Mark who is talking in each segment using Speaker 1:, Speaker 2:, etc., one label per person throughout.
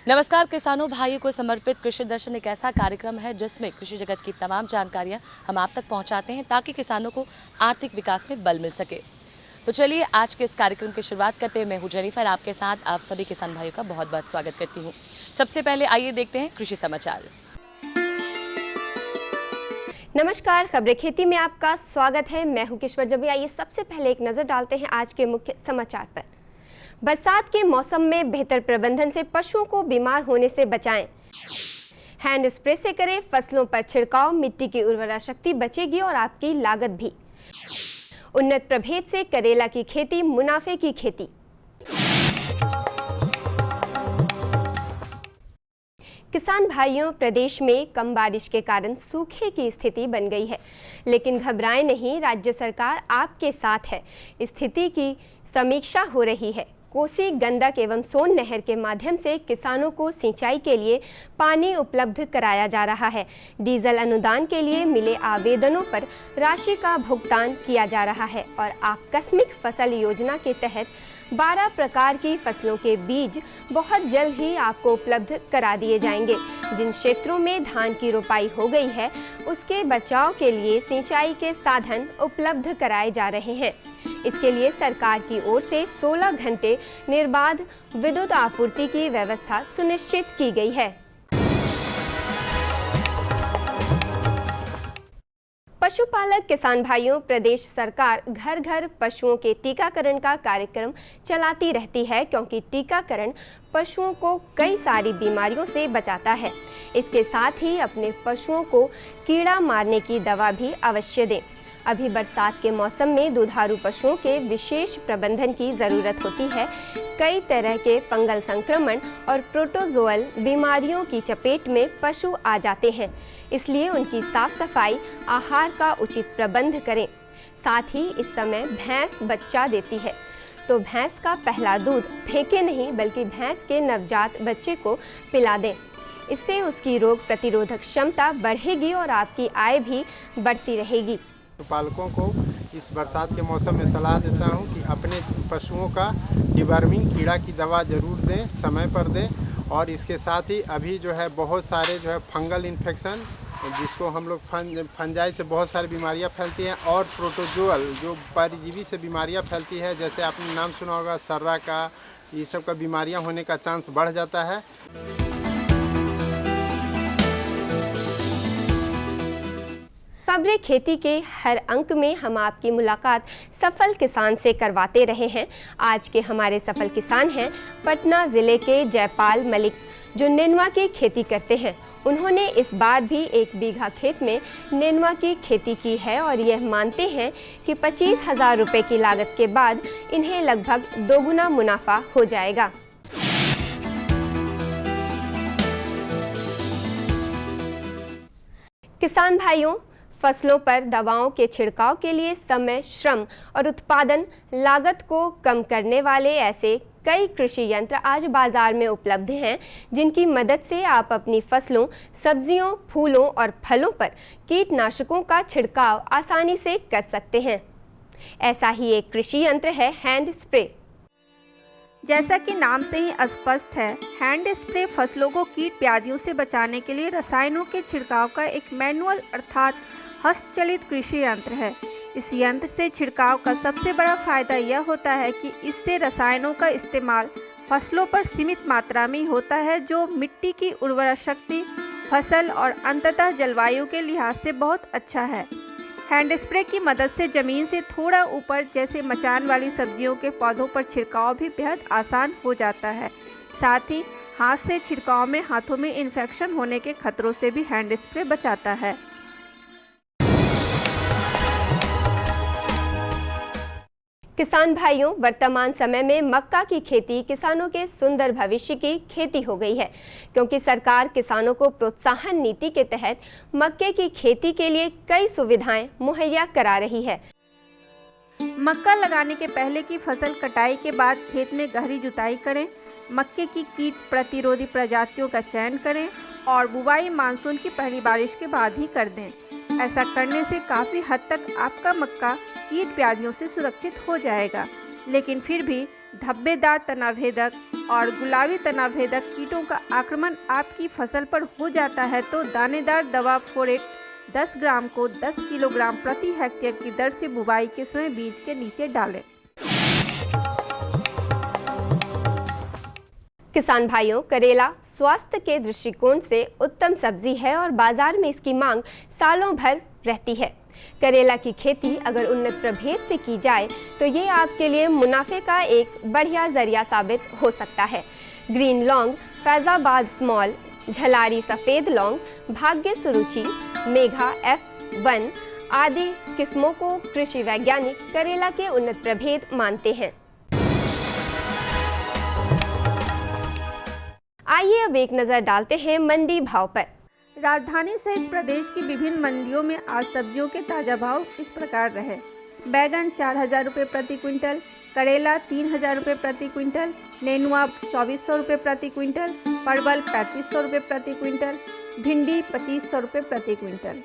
Speaker 1: नमस्कार किसानों भाइयों को समर्पित कृषि दर्शन एक ऐसा कार्यक्रम है जिसमें कृषि जगत की तमाम जानकारियां हम आप तक पहुंचाते हैं ताकि किसानों को आर्थिक विकास में बल मिल सके। तो चलिए आज के इस कार्यक्रम की शुरुआत करते हैं। मैं हूं जेनिफर, आपके साथ आप सभी किसान भाइयों का बहुत बहुत स्वागत करती हूं। सबसे पहले आइए देखते हैं कृषि समाचार।
Speaker 2: नमस्कार, खबरें खेती में आपका स्वागत है। मैं हूं किश्वर जबी। आइए सबसे पहले एक नजर डालते हैं आज के मुख्य समाचार पर। बरसात के मौसम में बेहतर प्रबंधन से पशुओं को बीमार होने से बचाएं। हैंड स्प्रे से करें फसलों पर छिड़काव, मिट्टी की उर्वरा शक्ति बचेगी और आपकी लागत भी। उन्नत प्रभेद से करेला की खेती, मुनाफे की खेती। किसान भाइयों, प्रदेश में कम बारिश के कारण सूखे की स्थिति बन गई है, लेकिन घबराएं नहीं, राज्य सरकार आपके साथ है। स्थिति की समीक्षा हो रही है। कोसी, गंडक एवं सोन नहर के माध्यम से किसानों को सिंचाई के लिए पानी उपलब्ध कराया जा रहा है। डीजल अनुदान के लिए मिले आवेदनों पर राशि का भुगतान किया जा रहा है और आकस्मिक फसल योजना के तहत 12 प्रकार की फसलों के बीज बहुत जल्द ही आपको उपलब्ध करा दिए जाएंगे। जिन क्षेत्रों में धान की रोपाई हो गई है, उसके बचाव के लिए सिंचाई के साधन उपलब्ध कराए जा रहे हैं। इसके लिए सरकार की ओर से 16 घंटे निर्बाध विद्युत आपूर्ति की व्यवस्था सुनिश्चित की गई है। पशुपालक किसान भाइयों, प्रदेश सरकार घर घर पशुओं के टीकाकरण का कार्यक्रम चलाती रहती है, क्योंकि टीकाकरण पशुओं को कई सारी बीमारियों से बचाता है। इसके साथ ही अपने पशुओं को कीड़ा मारने की दवा भी अवश्य दें। अभी बरसात के मौसम में दुधारू पशुओं के विशेष प्रबंधन की ज़रूरत होती है। कई तरह के फंगल संक्रमण और प्रोटोजोअल बीमारियों की चपेट में पशु आ जाते हैं, इसलिए उनकी साफ सफाई, आहार का उचित प्रबंध करें। साथ ही इस समय भैंस बच्चा देती है, तो भैंस का पहला दूध फेंके नहीं, बल्कि भैंस के नवजात बच्चे को पिला दें। इससे उसकी रोग प्रतिरोधक क्षमता बढ़ेगी और आपकी आय भी बढ़ती रहेगी।
Speaker 3: पालकों को इस बरसात के मौसम में सलाह देता हूं कि अपने पशुओं का डिवर्मिंग कीड़ा की दवा ज़रूर दें, समय पर दें। और इसके साथ ही अभी जो है बहुत सारे जो है फंगल इन्फेक्शन, जिसको हम लोग फंजाई से बहुत सारी बीमारियां फैलती हैं, और प्रोटोजोअल जो परजीवी से बीमारियां फैलती है, जैसे आपने नाम सुना होगा सर्रा का, ये सब का बीमारियां होने का चांस बढ़ जाता है।
Speaker 2: खबरें खेती के हर अंक में हम आपकी मुलाकात सफल किसान से करवाते रहे हैं। आज के हमारे सफल किसान हैं पटना ज़िले के जयपाल मलिक, जो नेनुआ की खेती करते हैं। उन्होंने इस बार भी 1 बीघा खेत में नेनुआ की खेती की है और यह मानते हैं कि 25,000 रुपये की लागत के बाद इन्हें लगभग दोगुना मुनाफा हो जाएगा। किसान भाइयों, फसलों पर दवाओं के छिड़काव के लिए समय, श्रम और उत्पादन लागत को कम करने वाले ऐसे कई कृषि यंत्र आज बाजार में उपलब्ध हैं, जिनकी मदद से आप अपनी फसलों, सब्जियों, फूलों और फलों पर कीटनाशकों का छिड़काव आसानी से कर सकते हैं। ऐसा ही एक कृषि यंत्र है हैंड स्प्रे।
Speaker 4: जैसा कि नाम से ही स्पष्ट है, हैंड स्प्रे फसलों को कीट व्याधियों से बचाने के लिए रसायनों के छिड़काव का एक मैनुअल अर्थात हस्तचलित कृषि यंत्र है। इस यंत्र से छिड़काव का सबसे बड़ा फायदा यह होता है कि इससे रसायनों का इस्तेमाल फसलों पर सीमित मात्रा में होता है, जो मिट्टी की उर्वरा शक्ति, फसल और अंततः जलवायु के लिहाज से बहुत अच्छा है। हैंड स्प्रे की मदद से ज़मीन से थोड़ा ऊपर जैसे मचान वाली सब्जियों के पौधों पर छिड़काव भी बेहद आसान हो जाता है। साथ ही हाथ से छिड़काव में हाथों में इन्फेक्शन होने के खतरों से भी हैंड स्प्रे बचाता है।
Speaker 2: किसान भाइयों, वर्तमान समय में मक्का की खेती किसानों के सुंदर भविष्य की खेती हो गई है, क्योंकि सरकार किसानों को प्रोत्साहन नीति के तहत मक्के की खेती के लिए कई सुविधाएं मुहैया करा रही है।
Speaker 4: मक्का लगाने के पहले की फसल कटाई के बाद खेत में गहरी जुताई करें, मक्के की कीट प्रतिरोधी प्रजातियों का चयन करें और बुवाई मानसून की पहली बारिश के बाद ही कर दें। ऐसा करने से काफ़ी हद तक आपका मक्का कीट व्याधियों से सुरक्षित हो जाएगा। लेकिन फिर भी धब्बेदार तनाभेदक और गुलाबी तनाभेदक कीटों का आक्रमण आपकी फसल पर हो जाता है तो दानेदार दवा फोरेट 10 ग्राम को 10 किलोग्राम प्रति हेक्टेयर की दर से बुवाई के समय बीज के नीचे डालें।
Speaker 2: किसान भाइयों, करेला स्वास्थ्य के दृष्टिकोण से उत्तम सब्जी है और बाजार में इसकी मांग सालों भर रहती है। करेला की खेती अगर उन्नत प्रभेद से की जाए तो ये आपके लिए मुनाफे का एक बढ़िया जरिया साबित हो सकता है। ग्रीन लौंग, फैजाबाद स्मॉल, झलारी सफ़ेद लौंग, भाग्य सुरुचि, मेघा F1 आदि किस्मों को कृषि वैज्ञानिक करेला के उन्नत प्रभेद मानते हैं। आइए अब एक नज़र डालते हैं मंडी भाव पर।
Speaker 4: राजधानी सहित प्रदेश की विभिन्न मंडियों में आज सब्जियों के ताज़ा भाव इस प्रकार रहे। बैगन 4,000 रुपये प्रति क्विंटल, करेला 3,000 रुपये प्रति क्विंटल, नेनुआ 2,400 रुपये प्रति क्विंटल, परवल 3,500 रुपये प्रति क्विंटल, भिंडी 2,500 रुपये प्रति क्विंटल।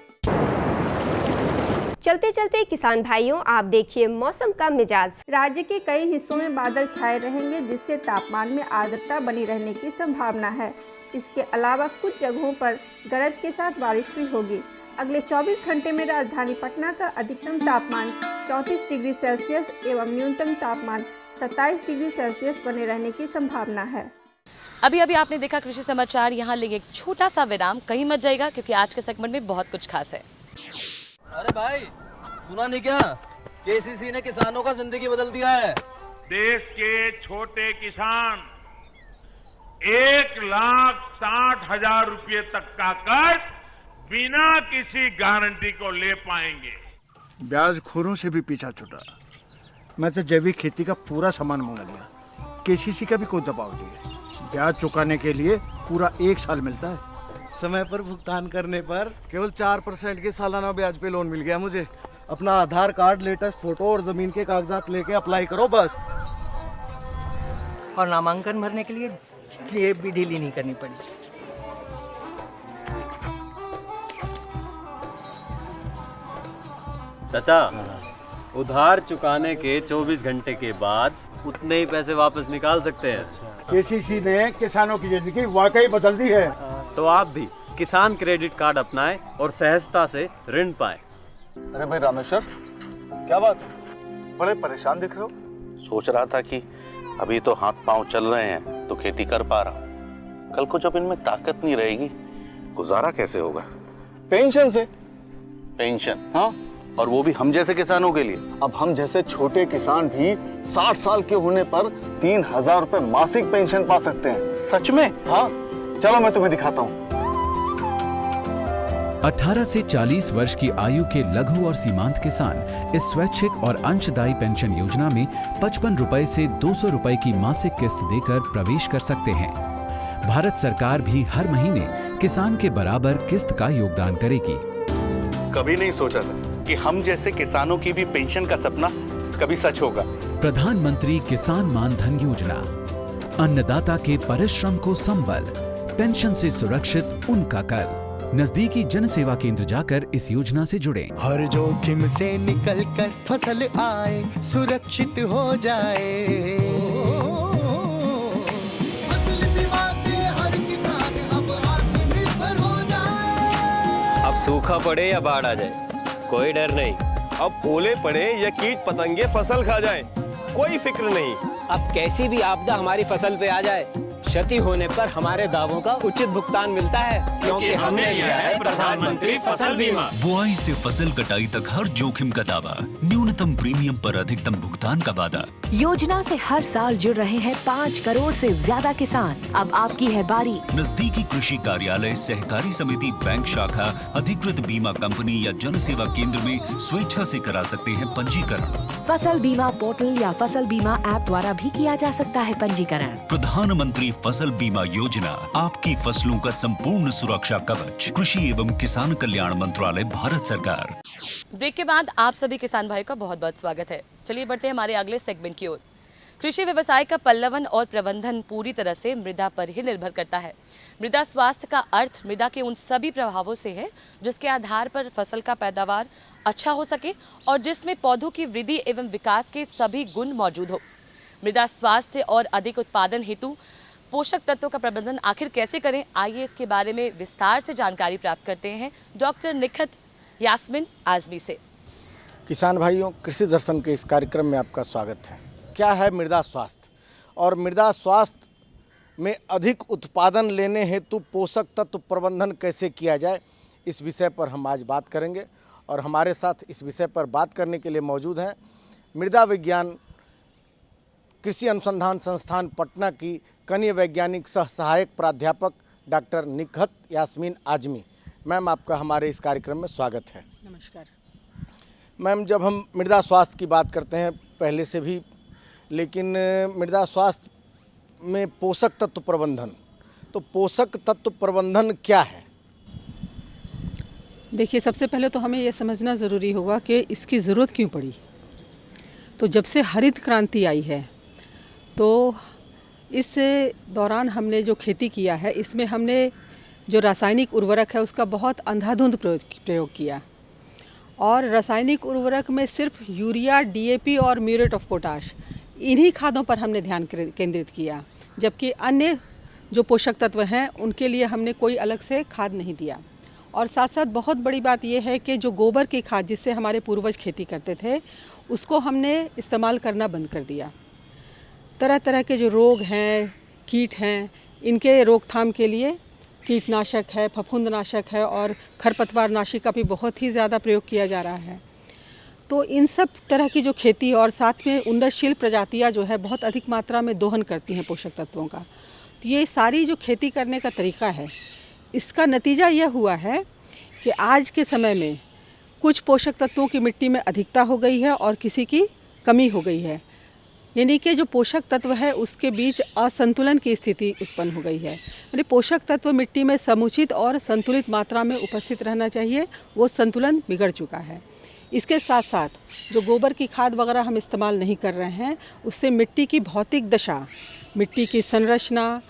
Speaker 2: चलते चलते किसान भाइयों, आप देखिए मौसम का मिजाज।
Speaker 4: राज्य के कई हिस्सों में बादल छाए रहेंगे, जिससे तापमान में आर्द्रता बनी रहने की संभावना है। इसके अलावा कुछ जगहों पर गरज के साथ बारिश भी होगी। अगले 24 घंटे में राजधानी पटना का अधिकतम तापमान 34 डिग्री सेल्सियस एवं न्यूनतम तापमान 27 डिग्री सेल्सियस बने रहने की संभावना है।
Speaker 1: अभी अभी आपने देखा कृषि समाचार। यहाँ लेंगे एक छोटा सा विराम, कहीं मत जाइएगा क्योंकि आज के सेगमेंट में बहुत कुछ खास है।
Speaker 5: अरे भाई, सुना नहीं क्या? केसीसी ने किसानों का जिंदगी बदल दिया है।
Speaker 6: देश के छोटे किसान 1,60,000 रुपये तक का कर्ज बिना किसी गारंटी को ले पाएंगे।
Speaker 7: ब्याज खोरों से भी पीछा छूटा। मैं तो जैविक खेती का पूरा सामान मंगा लिया। केसीसी का भी कोई दबाव नहीं है। ब्याज चुकाने के लिए पूरा 1 साल मिलता है।
Speaker 8: समय पर भुगतान करने पर केवल 4% के सालाना ब्याज पे लोन मिल गया मुझे। अपना आधार कार्ड, लेटेस्ट फोटो और जमीन के कागजात लेके अप्लाई करो बस।
Speaker 9: और नामांकन भरने के लिए जेब भी ढीली नहीं करनी पड़ी।
Speaker 10: चाचा, उधार चुकाने के 24 घंटे के बाद उतने ही पैसे वापस निकाल सकते हैं।
Speaker 7: केसीसी ने किसानों की जिंदगी वाकई बदल दी है।
Speaker 10: तो आप भी किसान क्रेडिट कार्ड अपनाएं और सहजता से ऋण पाएं।
Speaker 8: अरे भाई रामेश्वर, क्या बात? बड़े परेशान दिख रहे हो।
Speaker 11: सोच रहा था कि अभी तो हाथ पांव चल रहे हैं तो खेती कर पा रहा हूँ, कल को जब इनमें ताकत नहीं रहेगी गुजारा कैसे होगा?
Speaker 8: पेंशन से।
Speaker 11: पेंशन?
Speaker 8: हाँ,
Speaker 11: और वो भी हम जैसे किसानों के लिए।
Speaker 8: अब हम जैसे छोटे किसान भी 60 साल के होने पर 3,000 रुपए मासिक पेंशन पा सकते हैं।
Speaker 11: सच में?
Speaker 8: हाँ, चलो मैं तुम्हें दिखाता हूँ।
Speaker 12: 18 से 40 वर्ष की आयु के लघु और सीमांत किसान इस स्वैच्छिक और अंशदायी पेंशन योजना में 55 रुपए से 200 रुपए की मासिक किस्त देकर प्रवेश कर सकते हैं। भारत सरकार भी हर महीने किसान के बराबर किस्त का योगदान करेगी।
Speaker 11: कभी नहीं सोचा था कि हम जैसे किसानों की भी पेंशन का सपना कभी सच होगा।
Speaker 12: प्रधानमंत्री किसान मान धन योजना, अन्नदाता के परिश्रम को संबल, पेंशन से सुरक्षित उनका कर। नजदीकी जन सेवा केंद्र जाकर इस योजना से जुड़ें।
Speaker 13: हर जोखिम से निकल कर फसल आए, सुरक्षित हो जाए। फसल बीमा से हर किसान अब आत्मनिर्भर हो जाए।
Speaker 14: अब सूखा पड़े या बाढ़ आ जाए कोई डर नहीं।
Speaker 15: अब ओले पड़े या कीट पतंगे फसल खा जाए कोई फिक्र नहीं।
Speaker 9: अब कैसी भी आपदा हमारी फसल पे आ जाए क्षति होने पर हमारे दावों का उचित भुगतान मिलता है, क्योंकि हमने लिया है प्रधानमंत्री फसल बीमा।
Speaker 16: बुआई से फसल कटाई तक हर जोखिम का दावा, न्यूनतम प्रीमियम पर अधिकतम भुगतान का वादा।
Speaker 17: योजना से हर साल जुड़ रहे हैं 5 करोड़ से ज्यादा किसान। अब आपकी है बारी।
Speaker 16: नजदीकी कृषि कार्यालय, सहकारी समिति, बैंक शाखा, अधिकृत बीमा कंपनी या जन सेवा केंद्र में स्वेच्छा से करा सकते हैं पंजीकरण।
Speaker 17: फसल बीमा पोर्टल या फसल बीमा ऐप द्वारा भी किया जा सकता है पंजीकरण।
Speaker 16: प्रधानमंत्री फसल बीमा योजना, आपकी फसलों का संपूर्ण सुरक्षा कवच। कृषि एवं किसान कल्याण मंत्रालय, भारत सरकार।
Speaker 1: ब्रेक के बाद आप सभी किसान भाई का बहुत बहुत स्वागत है। चलिए बढ़ते हैं हमारे अगले सेगमेंट की ओर। कृषि व्यवसाय का पल्लवन और प्रबंधन पूरी तरह से मृदा पर ही निर्भर करता है। मृदा स्वास्थ्य का अर्थ मृदा के उन सभी प्रभावों से है जिसके आधार पर फसल का पैदावार अच्छा हो सके और जिसमें पौधों की वृद्धि एवं विकास के सभी गुण मौजूद हो। मृदा स्वास्थ्य और अधिक उत्पादन हेतु पोषक तत्वों का प्रबंधन आखिर कैसे करें, आइए इसके बारे में विस्तार से जानकारी प्राप्त करते हैं डॉक्टर निखत यास्मीन आजमी से।
Speaker 7: किसान भाइयों, कृषि दर्शन के इस कार्यक्रम में आपका स्वागत है। क्या है मृदा स्वास्थ्य और मृदा स्वास्थ्य में अधिक उत्पादन लेने हेतु पोषक तत्व प्रबंधन कैसे किया जाए, इस विषय पर हम आज बात करेंगे। और हमारे साथ इस विषय पर बात करने के लिए मौजूद हैं मृदा विज्ञान कृषि अनुसंधान संस्थान पटना की कनीय वैज्ञानिक सह सहायक प्राध्यापक डॉक्टर निखत यास्मीन आजमी। मैम, आपका हमारे इस कार्यक्रम में स्वागत है।
Speaker 18: नमस्कार
Speaker 7: मैम, जब हम मृदा स्वास्थ्य की बात करते हैं पहले से भी, लेकिन मृदा स्वास्थ्य में पोषक तत्व प्रबंधन, तो पोषक तत्व प्रबंधन क्या है?
Speaker 18: देखिए, सबसे पहले तो हमें यह समझना ज़रूरी होगा कि इसकी ज़रूरत क्यों पड़ी। तो जब से हरित क्रांति आई है तो इस दौरान हमने जो खेती किया है, इसमें हमने जो रासायनिक उर्वरक है उसका बहुत अंधाधुंध प्रयोग किया। और रासायनिक उर्वरक में सिर्फ यूरिया, डीएपी और म्यूरेट ऑफ पोटाश, इन्हीं खादों पर हमने ध्यान केंद्रित किया, जबकि अन्य जो पोषक तत्व हैं उनके लिए हमने कोई अलग से खाद नहीं दिया। और साथ साथ बहुत बड़ी बात यह है कि जो गोबर की खाद जिससे हमारे पूर्वज खेती करते थे, उसको हमने इस्तेमाल करना बंद कर दिया। तरह तरह के जो रोग हैं, कीट हैं, इनके रोकथाम के लिए कीटनाशक है, फफूंदनाशक है और खरपतवार नाशी का भी बहुत ही ज़्यादा प्रयोग किया जा रहा है। तो इन सब तरह की जो खेती और साथ में उन्नतशील प्रजातियां जो है बहुत अधिक मात्रा में दोहन करती हैं पोषक तत्वों का। तो ये सारी जो खेती करने का तरीका है, इसका नतीजा यह हुआ है कि आज के समय में कुछ पोषक तत्वों की मिट्टी में अधिकता हो गई है और किसी की कमी हो गई है। यानी कि जो पोषक तत्व है उसके बीच असंतुलन की स्थिति उत्पन्न हो गई है। यानी पोषक तत्व मिट्टी में समुचित और संतुलित मात्रा में उपस्थित रहना चाहिए, वो संतुलन बिगड़ चुका है। इसके साथ साथ जो गोबर की खाद वगैरह हम इस्तेमाल नहीं कर रहे हैं, उससे मिट्टी की भौतिक दशा, मिट्टी की संरचना,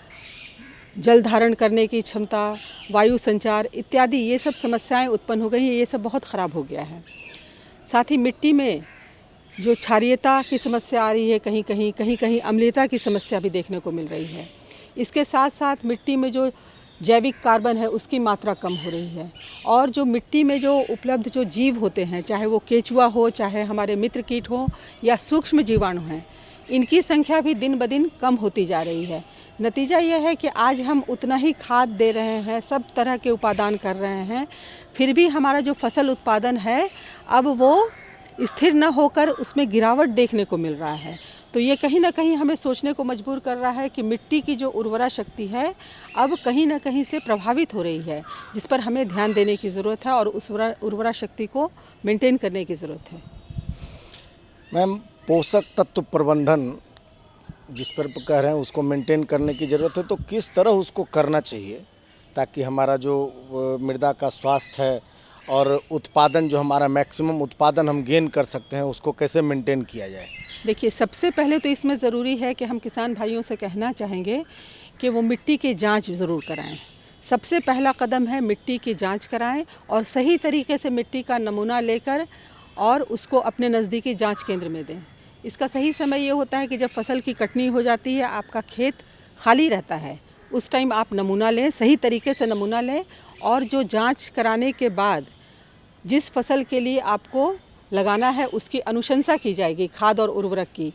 Speaker 18: जल धारण करने की क्षमता, वायु संचार इत्यादि ये सब समस्याएं उत्पन्न हो गई हैं। ये सब बहुत ख़राब हो गया है। साथ ही मिट्टी में जो क्षारीयता की समस्या आ रही है, कहीं कहीं अम्लीयता की समस्या भी देखने को मिल रही है। इसके साथ साथ मिट्टी में जो जैविक कार्बन है उसकी मात्रा कम हो रही है। और जो मिट्टी में जो उपलब्ध जो जीव होते हैं, चाहे वो केचुआ हो, चाहे हमारे मित्र कीट हो या सूक्ष्म जीवाणु हैं, इनकी संख्या भी दिन ब दिन कम होती जा रही है। नतीजा यह है कि आज हम उतना ही खाद दे रहे हैं, सब तरह के उपादान कर रहे हैं, फिर भी हमारा जो फसल उत्पादन है अब वो स्थिर न होकर उसमें गिरावट देखने को मिल रहा है। तो ये कहीं ना कहीं हमें सोचने को मजबूर कर रहा है कि मिट्टी की जो उर्वरा शक्ति है अब कहीं ना कहीं से प्रभावित हो रही है, जिस पर हमें ध्यान देने की ज़रूरत है और उस उर्वरा शक्ति को मेंटेन करने की ज़रूरत है।
Speaker 7: मैम, पोषक तत्व प्रबंधन जिस पर कह रहे हैं उसको मेंटेन करने की ज़रूरत है, तो किस तरह उसको करना चाहिए ताकि हमारा जो मृदा का स्वास्थ्य है और उत्पादन जो हमारा मैक्सिमम उत्पादन हम गेन कर सकते हैं उसको कैसे मेंटेन किया जाए?
Speaker 18: देखिए, सबसे पहले तो इसमें ज़रूरी है कि हम किसान भाइयों से कहना चाहेंगे कि वो मिट्टी की जांच ज़रूर कराएं। सबसे पहला कदम है मिट्टी की जांच कराएं और सही तरीके से मिट्टी का नमूना लेकर और उसको अपने नज़दीकी जांच केंद्र में दें। इसका सही समय ये होता है कि जब फसल की कटनी हो जाती है, आपका खेत खाली रहता है, उस टाइम आप नमूना लें, सही तरीके से नमूना लें और जो जांच कराने के बाद जिस फसल के लिए आपको लगाना है उसकी अनुशंसा की जाएगी खाद और उर्वरक की।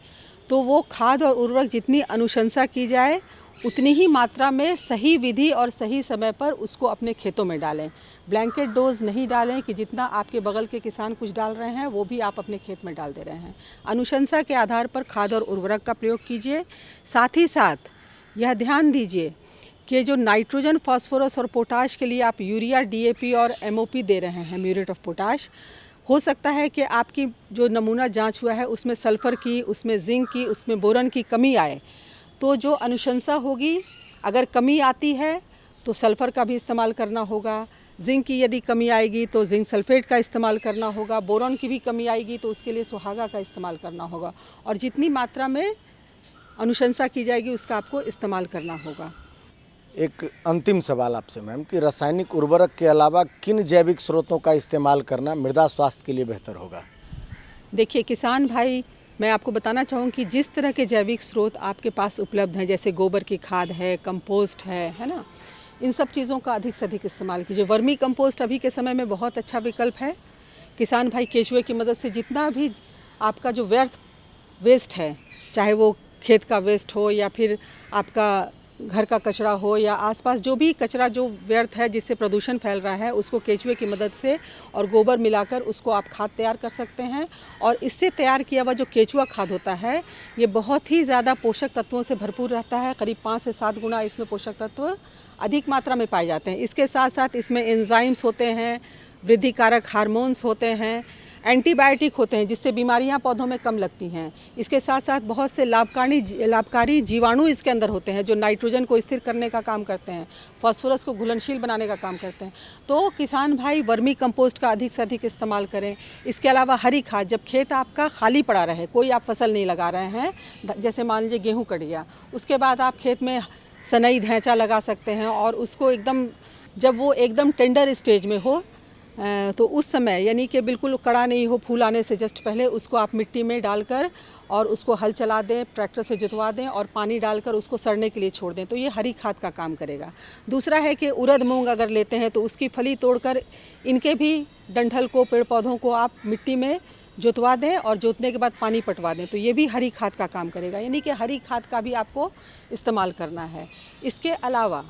Speaker 18: तो वो खाद और उर्वरक जितनी अनुशंसा की जाए उतनी ही मात्रा में सही विधि और सही समय पर उसको अपने खेतों में डालें। ब्लैंकेट डोज नहीं डालें कि जितना आपके बगल के किसान कुछ डाल रहे हैं वो भी आप अपने खेत में डाल दे रहे हैं। अनुशंसा के आधार पर खाद और उर्वरक का प्रयोग कीजिए। साथ ही साथ यह ध्यान दीजिए कि जो नाइट्रोजन, फास्फोरस और पोटाश के लिए आप यूरिया, डीएपी और एमओपी दे रहे हैं, म्यूरेट ऑफ पोटाश, हो सकता है कि आपकी जो नमूना जांच हुआ है उसमें सल्फ़र की, उसमें जिंक की, उसमें बोरन की कमी आए। तो जो अनुशंसा होगी, अगर कमी आती है तो सल्फ़र का भी इस्तेमाल करना होगा। जिंक की यदि कमी आएगी तो जिंक सल्फेट का इस्तेमाल करना होगा। बोरॉन की भी कमी आएगी तो उसके लिए सुहागा का इस्तेमाल करना होगा। और जितनी मात्रा में अनुशंसा की जाएगी उसका आपको इस्तेमाल करना होगा।
Speaker 7: एक अंतिम सवाल आपसे मैम कि रासायनिक उर्वरक के अलावा किन जैविक स्रोतों का इस्तेमाल करना मृदा स्वास्थ्य के लिए बेहतर होगा?
Speaker 18: देखिए किसान भाई, मैं आपको बताना चाहूँ कि जिस तरह के जैविक स्रोत आपके पास उपलब्ध हैं, जैसे गोबर की खाद है, कंपोस्ट है ना, इन सब चीज़ों का अधिक से अधिक इस्तेमाल कीजिए। वर्मी कंपोस्ट अभी के समय में बहुत अच्छा विकल्प है। किसान भाई केचुए की मदद से जितना भी आपका जो व्यर्थ वेस्ट है, चाहे वो खेत का वेस्ट हो या फिर आपका घर का कचरा हो या आसपास जो भी कचरा जो व्यर्थ है जिससे प्रदूषण फैल रहा है, उसको केचुए की मदद से और गोबर मिलाकर उसको आप खाद तैयार कर सकते हैं। और इससे तैयार किया हुआ जो केचुआ खाद होता है ये बहुत ही ज़्यादा पोषक तत्वों से भरपूर रहता है। करीब 5 से 7 गुना इसमें पोषक तत्व अधिक मात्रा में पाए जाते हैं। इसके साथ साथ इसमें एंजाइम्स होते हैं, वृद्धि कारक हार्मोन्स होते हैं, एंटीबायोटिक होते हैं जिससे बीमारियां पौधों में कम लगती हैं। इसके साथ साथ बहुत से लाभकारी जीवाणु इसके अंदर होते हैं जो नाइट्रोजन को स्थिर करने का काम करते हैं, फास्फोरस को घुलनशील बनाने का काम करते हैं। तो किसान भाई वर्मी कंपोस्ट का अधिक से अधिक इस्तेमाल करें। इसके अलावा हरी खाद, जब खेत आपका खाली पड़ा रहे, कोई आप फसल नहीं लगा रहे हैं, जैसे मान लीजिए गेहूँ कट गया, उसके बाद आप खेत में सनई धैंचा लगा सकते हैं और उसको एकदम, जब वो एकदम टेंडर स्टेज में हो तो उस समय, यानी कि बिल्कुल कड़ा नहीं हो, फूल आने से जस्ट पहले, उसको आप मिट्टी में डालकर और उसको हल चला दें, ट्रैक्टर से जुतवा दें और पानी डालकर उसको सड़ने के लिए छोड़ दें। तो ये हरी खाद का काम करेगा। दूसरा है कि उड़द मूंग अगर लेते हैं तो उसकी फली तोड़कर इनके भी डंठल को, पेड़ पौधों को आप मिट्टी में जोतवा दें और जोतने के बाद पानी पटवा दें। तो ये भी हरी खाद का काम करेगा, यानी कि हरी खाद का भी आपको इस्तेमाल करना है। इसके अलावा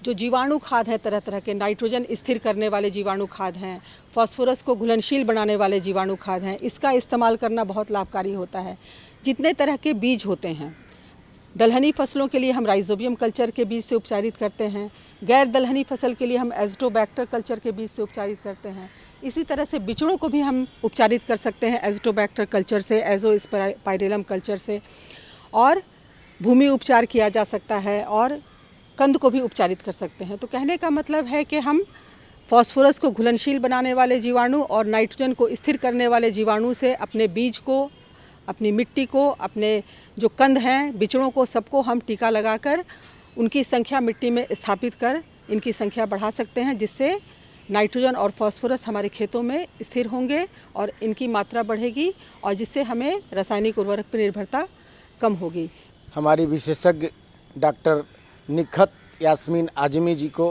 Speaker 18: जो जीवाणु खाद है, तरह तरह के नाइट्रोजन स्थिर करने वाले जीवाणु खाद हैं, फास्फोरस को घुलनशील बनाने वाले जीवाणु खाद हैं, इसका इस्तेमाल करना बहुत लाभकारी होता है। जितने तरह के बीज होते हैं, दलहनी फसलों के लिए हम राइजोबियम कल्चर के बीज से उपचारित करते हैं, गैर दलहनी फसल के लिए हम एज़ोटोबैक्टर कल्चर के बीज से उपचारित करते हैं। इसी तरह से बिचड़ों को भी हम उपचारित कर सकते हैं एज़ोटोबैक्टर कल्चर से, एज़ोस्पाइरेलम कल्चर से, और भूमि उपचार किया जा सकता है और कंद को भी उपचारित कर सकते हैं। तो कहने का मतलब है कि हम फास्फोरस को घुलनशील बनाने वाले जीवाणु और नाइट्रोजन को स्थिर करने वाले जीवाणु से अपने बीज को, अपनी मिट्टी को, अपने जो कंद हैं, बिचड़ों को, सबको हम टीका लगाकर उनकी संख्या मिट्टी में स्थापित कर इनकी संख्या बढ़ा सकते हैं, जिससे नाइट्रोजन और फास्फोरस हमारे खेतों में स्थिर होंगे और इनकी मात्रा बढ़ेगी और जिससे हमें रासायनिक उर्वरक पर निर्भरता कम होगी।
Speaker 7: हमारी विशेषज्ञ डॉक्टर निखत यास्मीन आजमी जी को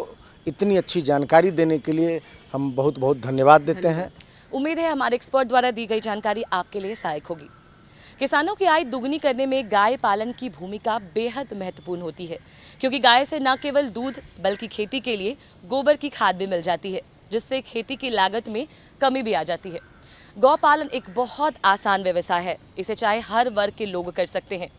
Speaker 7: इतनी अच्छी जानकारी देने के लिए हम बहुत बहुत धन्यवाद देते हैं।
Speaker 1: उम्मीद है हमारे एक्सपर्ट द्वारा दी गई जानकारी आपके लिए सहायक होगी। किसानों की आय दुगनी करने में गाय पालन की भूमिका बेहद महत्वपूर्ण होती है, क्योंकि गाय से न केवल दूध बल्कि खेती के लिए गोबर की खाद भी मिल जाती है, जिससे खेती की लागत में कमी भी आ जाती है। गौ पालन एक बहुत आसान व्यवसाय है, इसे चाहे हर वर्ग के लोग कर सकते हैं।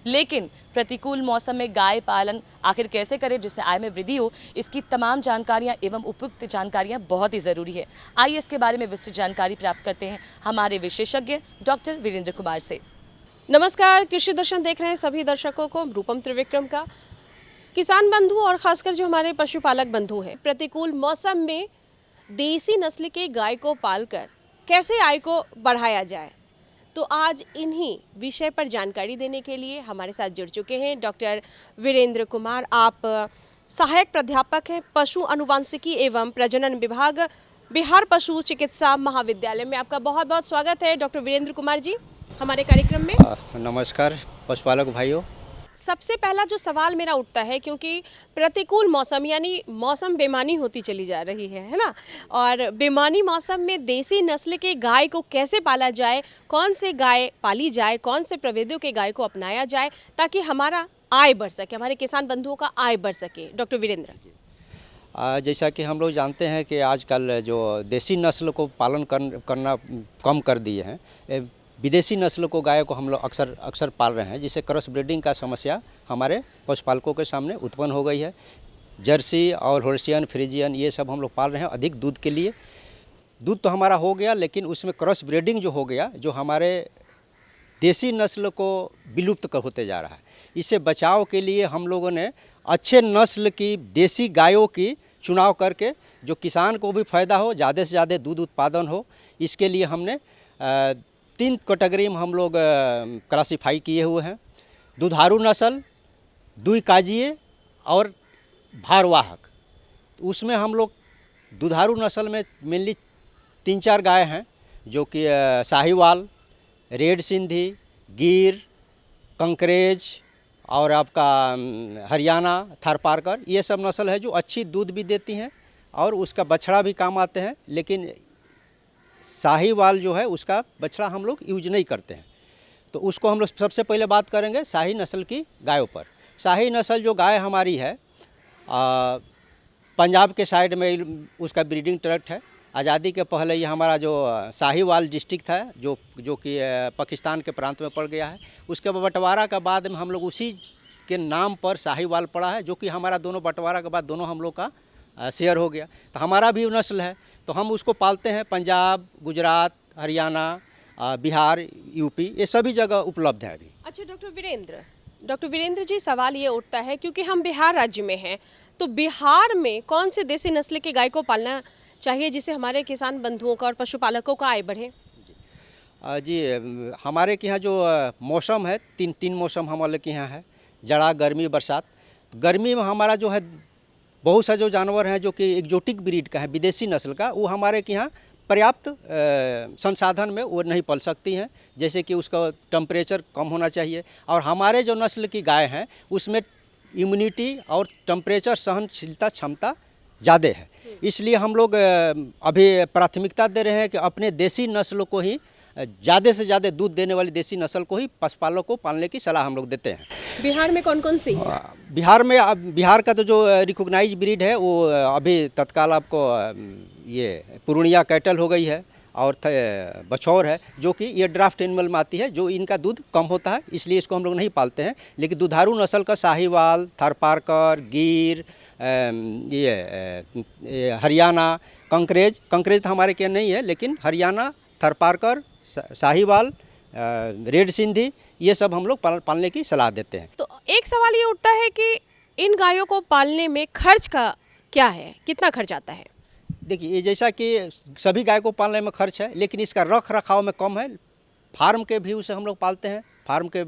Speaker 1: लेकिन प्रतिकूल मौसम में गाय पालन आखिर कैसे करें जिससे आय में वृद्धि हो, इसकी तमाम जानकारियां एवं उपयुक्त जानकारियां बहुत ही ज़रूरी है। आइए इसके बारे में विस्तृत जानकारी प्राप्त करते हैं हमारे विशेषज्ञ डॉक्टर वीरेंद्र कुमार से।
Speaker 19: नमस्कार, कृषि दर्शन देख रहे हैं सभी दर्शकों को रूपम त्रिविक्रम का। किसान बंधु और खासकर जो हमारे पशुपालक बंधु हैं, प्रतिकूल मौसम में देसी नस्ल के गाय को पालकर कैसे आय को बढ़ाया जाए, तो आज इन्हीं विषय पर जानकारी देने के लिए हमारे साथ जुड़ चुके हैं डॉक्टर वीरेंद्र कुमार। आप सहायक प्राध्यापक हैं पशु अनुवांशिकी एवं प्रजनन विभाग, बिहार पशु चिकित्सा महाविद्यालय में। आपका बहुत बहुत स्वागत है डॉक्टर वीरेंद्र कुमार जी हमारे कार्यक्रम में।
Speaker 20: नमस्कार पशुपालक भाइयों।
Speaker 19: सबसे पहला जो सवाल मेरा उठता है, क्योंकि प्रतिकूल मौसम यानी मौसम बेमानी होती चली जा रही है ना, और बेमानी मौसम में देसी नस्ल के गाय को कैसे पाला जाए, कौन से गाय पाली जाए, कौन से प्रभेदों के गाय को अपनाया जाए ताकि हमारा आय बढ़ सके, हमारे किसान बंधुओं का आय बढ़ सके? डॉक्टर वीरेंद्र।
Speaker 20: जैसा कि हम लोग जानते हैं कि आजकल जो देसी नस्ल को पालन करना कम कर दिए हैं, विदेशी नस्ल को गाय को हम लोग अक्सर पाल रहे हैं, जिससे क्रॉस ब्रीडिंग का समस्या हमारे पशुपालकों के सामने उत्पन्न हो गई है। जर्सी और होल्स्टियन, फ्रीजियन ये सब हम लोग पाल रहे हैं अधिक दूध के लिए। दूध तो हमारा हो गया, लेकिन उसमें क्रॉस ब्रीडिंग जो हो गया, जो हमारे देसी नस्ल को विलुप्त होते जा रहा है। इससे बचाव के लिए हम लोगों ने अच्छे नस्ल की देसी गायों की चुनाव करके जो किसान को भी फ़ायदा हो, ज़्यादा से ज़्यादा दूध उत्पादन हो, इसके लिए हमने 3 कैटेगरी में हम लोग क्लासीफाई किए हुए हैं। दुधारू नस्ल, दुई काजिए और भारवाहक। उसमें हम लोग दुधारू नस्ल में मेनली 3-4 गाय हैं, जो कि साहिवाल, रेड सिंधी, गिर, कंकरेज और आपका हरियाणा, थारपारकर, ये सब नस्ल है जो अच्छी दूध भी देती हैं और उसका बछड़ा भी काम आते हैं। लेकिन साहिवाल जो है उसका बछड़ा हम लोग यूज नहीं करते हैं, तो उसको हम लोग सबसे पहले बात करेंगे शाही नस्ल की गायों पर। शाही नस्ल जो गाय हमारी है, पंजाब के साइड में उसका ब्रीडिंग ट्रैक्ट है। आज़ादी के पहले ये हमारा जो साहिवाल डिस्ट्रिक्ट था, जो कि पाकिस्तान के प्रांत में पड़ गया है, उसके बंटवारा के बाद में हम लोग उसी के नाम पर साहिवाल पड़ा है, जो कि हमारा दोनों बंटवारा के बाद दोनों हम लोग का शेयर हो गया। तो हमारा भी नस्ल है, तो हम उसको पालते हैं। पंजाब, गुजरात, हरियाणा, बिहार, यूपी, ये सभी जगह उपलब्ध है अभी।
Speaker 19: अच्छा डॉक्टर वीरेंद्र जी, सवाल ये उठता है, क्योंकि हम बिहार राज्य में हैं, तो बिहार में कौन से देसी नस्ल के गाय को पालना चाहिए जिससे हमारे किसान बंधुओं का और पशुपालकों का आय बढ़े?
Speaker 20: जी, हमारे के यहाँ जो मौसम है, तीन मौसम हमारे के यहाँ है, जाड़ा, गर्मी, बरसात। गर्मी में हमारा जो है बहुत सा जो जानवर हैं जो कि एक्जोटिक ब्रीड का है, विदेशी नस्ल का, वो हमारे के यहाँ पर्याप्त संसाधन में वो नहीं पल सकती हैं। जैसे कि उसका टेम्परेचर कम होना चाहिए, और हमारे जो नस्ल की गाय हैं उसमें इम्यूनिटी और टेम्परेचर सहनशीलता क्षमता ज़्यादा है। इसलिए हम लोग अभी प्राथमिकता दे रहे हैं कि अपने देसी नस्ल को ही, ज़्यादा से ज़्यादा दूध देने वाली देसी नस्ल को ही पशुपालकों को पालने की सलाह हम लोग देते हैं।
Speaker 19: बिहार में कौन कौन सी है?
Speaker 20: बिहार का तो जो रिकॉग्नाइज ब्रीड है वो अभी तत्काल आपको ये पूर्णिया कैटल हो गई है, और बछौर है, जो कि ये ड्राफ्ट एनिमल में आती है, जो इनका दूध कम होता है, इसलिए इसको हम लोग नहीं पालते हैं। लेकिन दुधारू नस्ल का साहिवाल, थारपारकर, गिर, ये हरियाणा, कंकरेज तो हमारे क्या नहीं है, लेकिन हरियाणा, थारपारकर, साहिवाल, रेड सिंधी, ये सब हम लोग पालने की सलाह देते हैं।
Speaker 19: तो एक सवाल ये उठता है कि इन गायों को पालने में खर्च का क्या है, कितना खर्च आता है?
Speaker 20: देखिए, ये जैसा कि सभी गाय को पालने में खर्च है, लेकिन इसका रख रखाव में कम है। फार्म के भी उसे हम लोग पालते हैं, फार्म के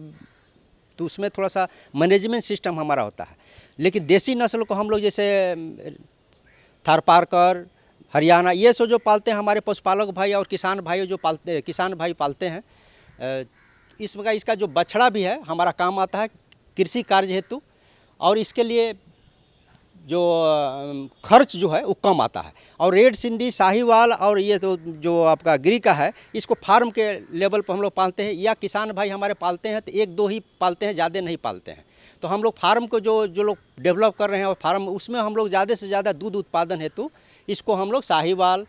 Speaker 20: तो उसमें थोड़ा सा मैनेजमेंट सिस्टम हमारा होता है। लेकिन देसी नस्ल को हम लोग जैसे थारपारकर, हरियाणा, ये सब जो पालते हैं हमारे पशुपालक भाई और किसान भाई पालते हैं, इसका जो बछड़ा भी है हमारा काम आता है कृषि कार्य हेतु, और इसके लिए जो खर्च जो है वो कम आता है। और रेड सिंधी, साहिवाल और ये तो जो आपका गिरी का है, इसको फार्म के लेवल पर हम लोग पालते हैं, या किसान भाई हमारे पालते हैं तो 1-2 ही पालते हैं, ज़्यादा नहीं पालते हैं। तो हम लोग फार्म को जो लोग डेवलप कर रहे हैं, और फार्म उसमें हम लोग ज़्यादा से ज़्यादा दूध उत्पादन हेतु इसको हम लोग साहिवाल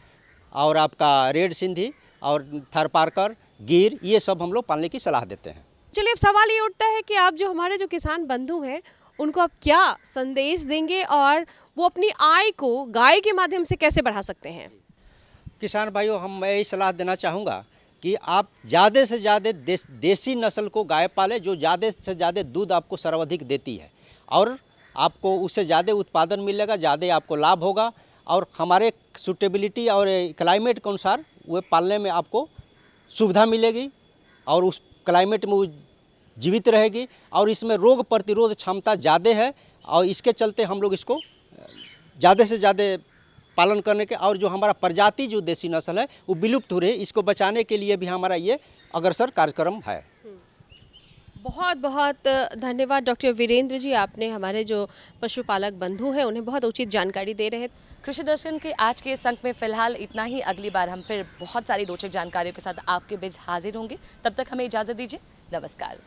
Speaker 20: और आपका रेड सिंधी और थारपारकर, गिर, ये सब हम लोग पालने की सलाह देते हैं।
Speaker 19: चलिए, अब सवाल ये उठता है कि आप जो हमारे जो किसान बंधु हैं उनको आप क्या संदेश देंगे, और वो अपनी आय को गाय के माध्यम से कैसे बढ़ा सकते हैं?
Speaker 20: किसान भाइयों, मैं यही सलाह देना चाहूँगा कि आप ज़्यादा से ज़्यादा देसी नस्ल को गाय पालें, जो ज़्यादा से ज़्यादा दूध आपको सर्वाधिक देती है, और आपको उससे ज़्यादा उत्पादन मिलेगा, ज़्यादा आपको लाभ होगा, और हमारे सूटेबिलिटी और क्लाइमेट के अनुसार वो पालने में आपको सुविधा मिलेगी, और उस क्लाइमेट में वो जीवित रहेगी, और इसमें रोग प्रतिरोध क्षमता ज़्यादा है, और इसके चलते हम लोग इसको ज़्यादा से ज़्यादा पालन करने के, और जो हमारा प्रजाति जो देसी नस्ल है वो विलुप्त हो रही है, इसको बचाने के लिए भी हमारा ये अग्रसर कार्यक्रम है।
Speaker 19: बहुत बहुत धन्यवाद डॉक्टर वीरेंद्र जी, आपने हमारे जो पशुपालक बंधु हैं उन्हें बहुत उचित जानकारी दे रहे हैं।
Speaker 1: कृषि दर्शन के आज के इस अंक में फिलहाल इतना ही। अगली बार हम फिर बहुत सारी रोचक जानकारियों के साथ आपके बीच हाजिर होंगे। तब तक हमें इजाज़त दीजिए। नमस्कार।